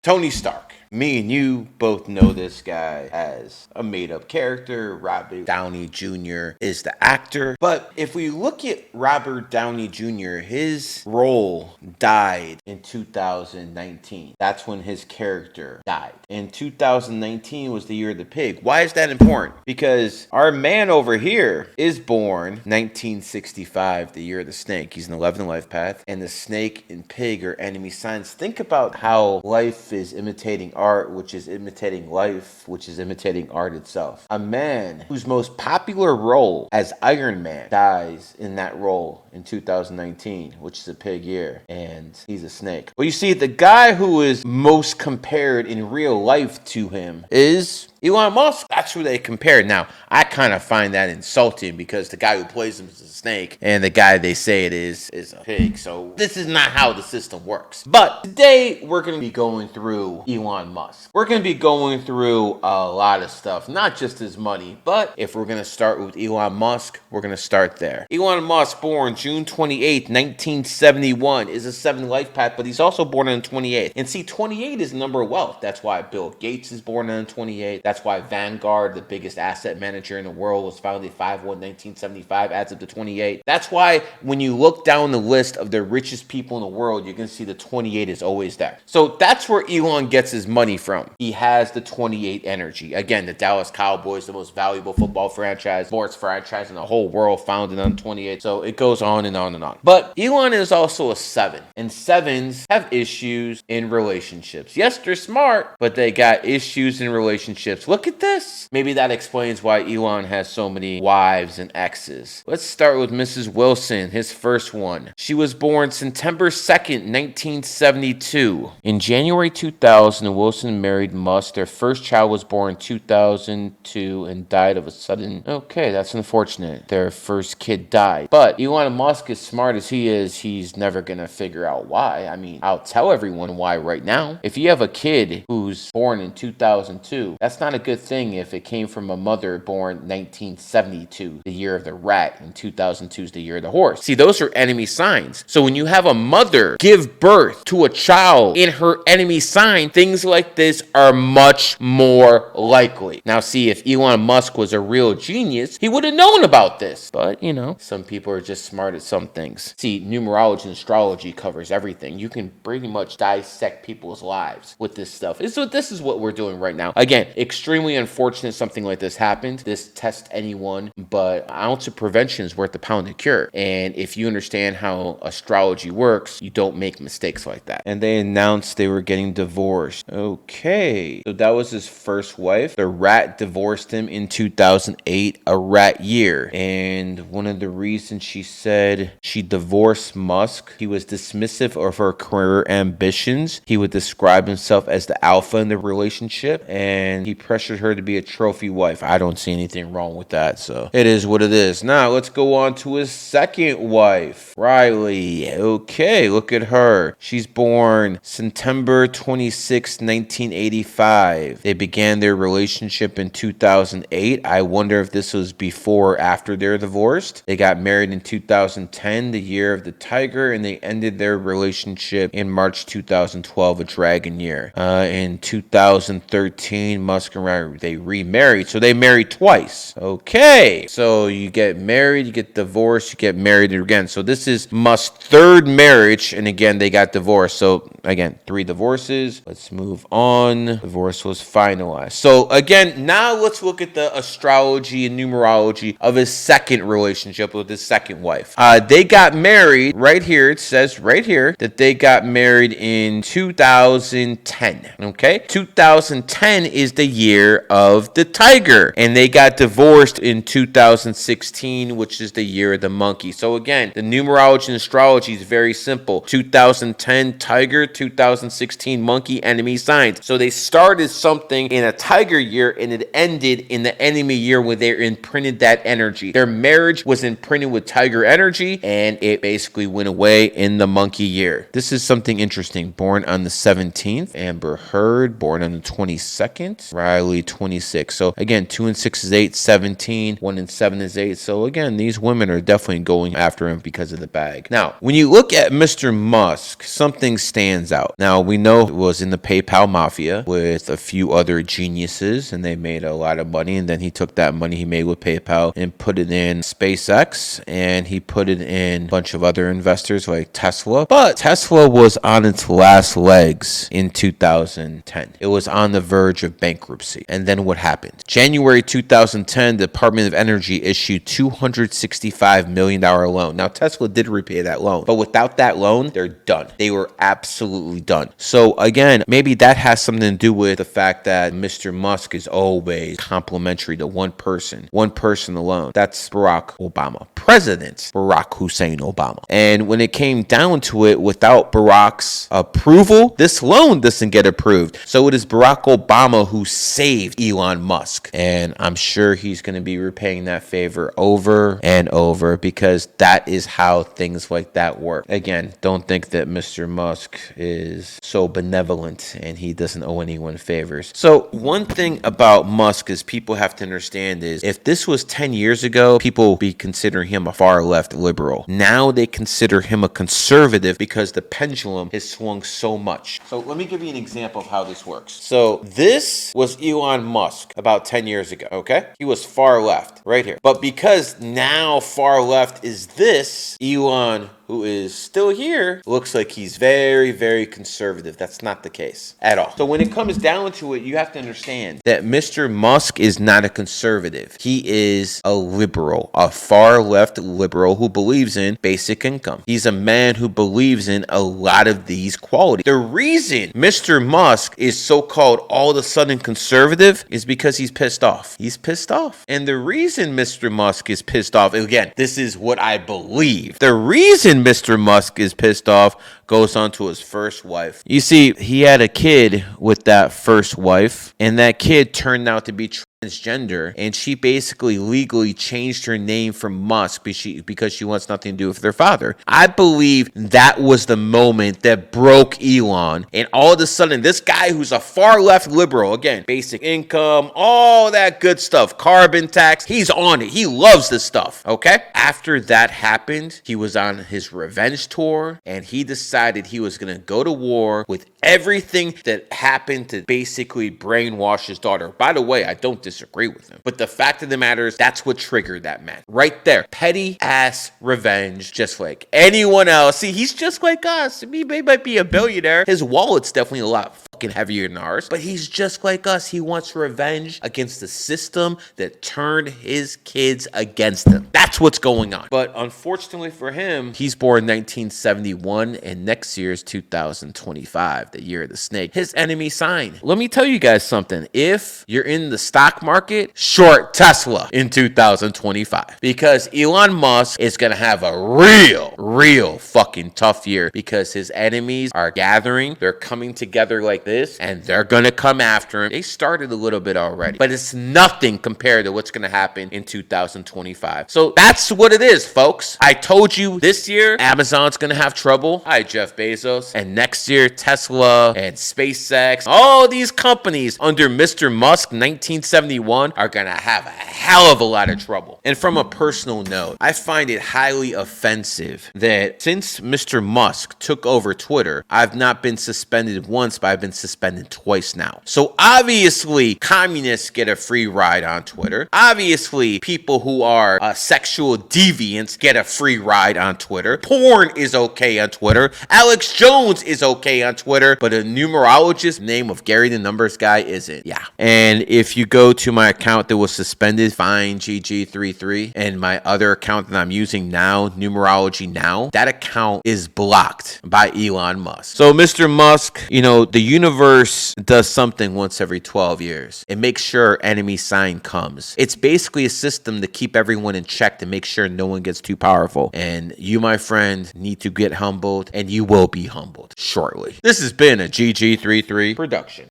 Tony Stark. Me and you both know this guy as a made-up character. Robert Downey Jr. is the actor. But if we look at Robert Downey Jr., his role died in 2019. That's when his character died. And 2019 was the year of the pig. Why is that important? Because our man over here is born 1965, the year of the snake. He's an 11 life path. And the snake and pig are enemy signs. Think about how life is imitating art, which is imitating life, which is imitating art itself. A man whose most popular role as Iron Man dies in that role in 2019, which is a pig year, and he's a snake. Well, you see, the guy who is most compared in real life to him is Elon Musk. That's who they compare. Now, I kind of find that insulting because the guy who plays him is a snake and the guy they say it is a pig. So this is not how the system works. But today we're going to be going through Elon Musk. We're going to be going through a lot of stuff, not just his money, but if we're going to start with Elon Musk, we're going to start there. Elon Musk, born June 28th, 1971, is a 7 life path, but he's also born on the 28th. And see, 28 is a number of wealth. That's why Bill Gates is born on the 28th. That's why Vanguard, the biggest asset manager in the world, was founded 5/1/1975, adds up to 28. That's why when you look down the list of the richest people in the world, you're going to see the 28 is always there. So that's where Elon gets his money from. He has the 28 energy. Again, the Dallas Cowboys, the most valuable football franchise, sports franchise in the whole world, founded on 28. So it goes on and on and on. But Elon is also a 7, and 7s have issues in relationships. Yes, they're smart, but they got issues in relationships. Look at this. Maybe that explains why Elon has so many wives and exes. Let's start with Mrs. Wilson, his first one. She was born September 2nd, 1972. In January 2000, Wilson married Musk. Their first child was born in 2002 and died of a sudden... Okay, that's unfortunate. Their first kid died. But Elon Musk, as smart as he is, he's never gonna figure out why. I mean, I'll tell everyone why right now. If you have a kid who's born in 2002, that's not a good thing if it came from a mother born 1972, the year of the rat, and 2002 is the year of the horse. See, those are enemy signs. So when you have a mother give birth to a child in her enemy sign, things like this are much more likely. Now, see, if Elon Musk was a real genius, he would have known about this. But, you know, some people are just smart at some things. See, numerology and astrology covers everything. You can pretty much dissect people's lives with this stuff. So this is what we're doing right now. Again, extremely unfortunate something like this happened. This tests anyone, but an ounce of prevention is worth a pound of cure. And if you understand how astrology works, you don't make mistakes like that. And they announced they were getting divorced. Okay. So that was his first wife. The rat divorced him in 2008, a rat year. And one of the reasons she said she divorced Musk, he was dismissive of her career ambitions. He would describe himself as the alpha in the relationship, and he pressured her to be a trophy wife. I don't see anything wrong with that, so it is what it is. Now, let's go on to his second wife, Riley. Okay, look at her. She's born September 26, 1985. They began their relationship in 2008. I wonder if this was before or after they're divorced. They got married in 2010, the year of the tiger, and they ended their relationship in March 2012, a dragon year. In 2013, Musk and Riley, they remarried. So they married twice. Okay. So you get married, you get divorced, you get married again. So this is Musk's third marriage. And again, they got divorced. So again, 3 divorces. Let's move on. Divorce was finalized. So again, now let's look at the astrology and numerology of his second relationship with his second wife. They got married right here. It says right here that they got married in 2010. Okay. 2010 is the year of the tiger, and they got divorced in 2016, which is the year of the monkey. So again, the numerology and astrology is very simple. 2010 tiger, 2016 monkey, enemy signs. So they started something in a tiger year and it ended in the enemy year where they imprinted that energy. Their marriage was imprinted with tiger energy and it basically went away in the monkey year. This is something interesting. Born on the 17th, Amber Heard born on the 22nd, Riley 26. 6. So again, 2 and 6 is 8, 17. 1 and 7 is 8. So again, these women are definitely going after him because of the bag. Now, when you look at Mr. Musk, something stands out. Now, we know it was in the PayPal mafia with a few other geniuses, and they made a lot of money. And then he took that money he made with PayPal and put it in SpaceX, and he put it in a bunch of other investors like Tesla. But Tesla was on its last legs in 2010. It was on the verge of bankruptcy. And then what happened? January 2010, the Department of Energy issued $265 million loan. Now, Tesla did repay that loan, but without that loan, they're done. They were absolutely done. So again, maybe that has something to do with the fact that Mr. Musk is always complimentary to one person alone. That's Barack Obama, President Barack Hussein Obama. And when it came down to it, without Barack's approval, this loan doesn't get approved. So it is Barack Obama who saved Elon Musk. And I'm sure he's going to be repaying that favor over and over, because that is how things like that work. Again, don't think that Mr. Musk is so benevolent and he doesn't owe anyone favors. So one thing about Musk is people have to understand is, if this was 10 years ago, people would be considering him a far left liberal. Now they consider him a conservative because the pendulum has swung so much. So let me give you an example of how this works. So this was Elon Musk about 10 years ago, okay? He was far left right here. But because now far left is this, Elon, who is still here, looks like he's very, very conservative. That's not the case at all. So when it comes down to it, you have to understand that Mr. Musk is not a conservative. He is a liberal, a far left liberal who believes in basic income. He's a man who believes in a lot of these qualities. The reason Mr. Musk is so-called all of a sudden conservative is because he's pissed off. He's pissed off. And the reason Mr. Musk is pissed off, again, this is what I believe. The reason Mr. Musk is pissed off goes on to his first wife. You see, he had a kid with that first wife, and that kid turned out to be transgender, and she basically legally changed her name from Musk because she wants nothing to do with their father. I believe that was the moment that broke Elon, and all of a sudden, this guy who's a far left liberal, again, basic income, all that good stuff, carbon tax, he's on it. He loves this stuff, okay? After that happened, he was on his revenge tour, and he decided he was going to go to war with everything that happened to basically brainwash his daughter. By the way, I don't disagree with him, but the fact of the matter is, that's what triggered that man right there. Petty ass revenge, just like anyone else. See, he's just like us. He might be a billionaire. His wallet's definitely a lot fucking heavier than ours, but he's just like us. He wants revenge against the system that turned his kids against him. That's what's going on. But unfortunately for him, he's born 1971, and next year is 2025, the year of the snake. His enemy sign. Let me tell you guys something. If you're in the stock market, short Tesla in 2025, because Elon Musk is going to have a real fucking tough year, because his enemies are gathering. They're coming together like this, and they're going to come after him. They started a little bit already, but it's nothing compared to what's going to happen in 2025. So that's what it is, folks. I told you this year, Amazon's going to have trouble. Hi, Jeff Bezos. And next year, Tesla and SpaceX, all these companies under Mr. Musk, 1971, are going to have a hell of a lot of trouble. And from a personal note, I find it highly offensive that since Mr. Musk took over Twitter, I've not been suspended once, but I've been suspended twice now. So obviously, communists get a free ride on Twitter. Obviously, people who are sexual deviants get a free ride on Twitter. Porn is okay on Twitter. Alex Jones is okay on Twitter, but a numerologist name of Garry the Numbers guy isn't. Yeah. And if you go to my account that was suspended, fine GG33, and my other account that I'm using now, Numerology Now, that account is blocked by Elon Musk. So Mr. Musk, the universe does something once every 12 years. It makes sure enemy sign comes. It's basically a system to keep everyone in check, to make sure no one gets too powerful. And you, my friend, need to get humbled, and you will be humbled shortly. This has been a GG33 production.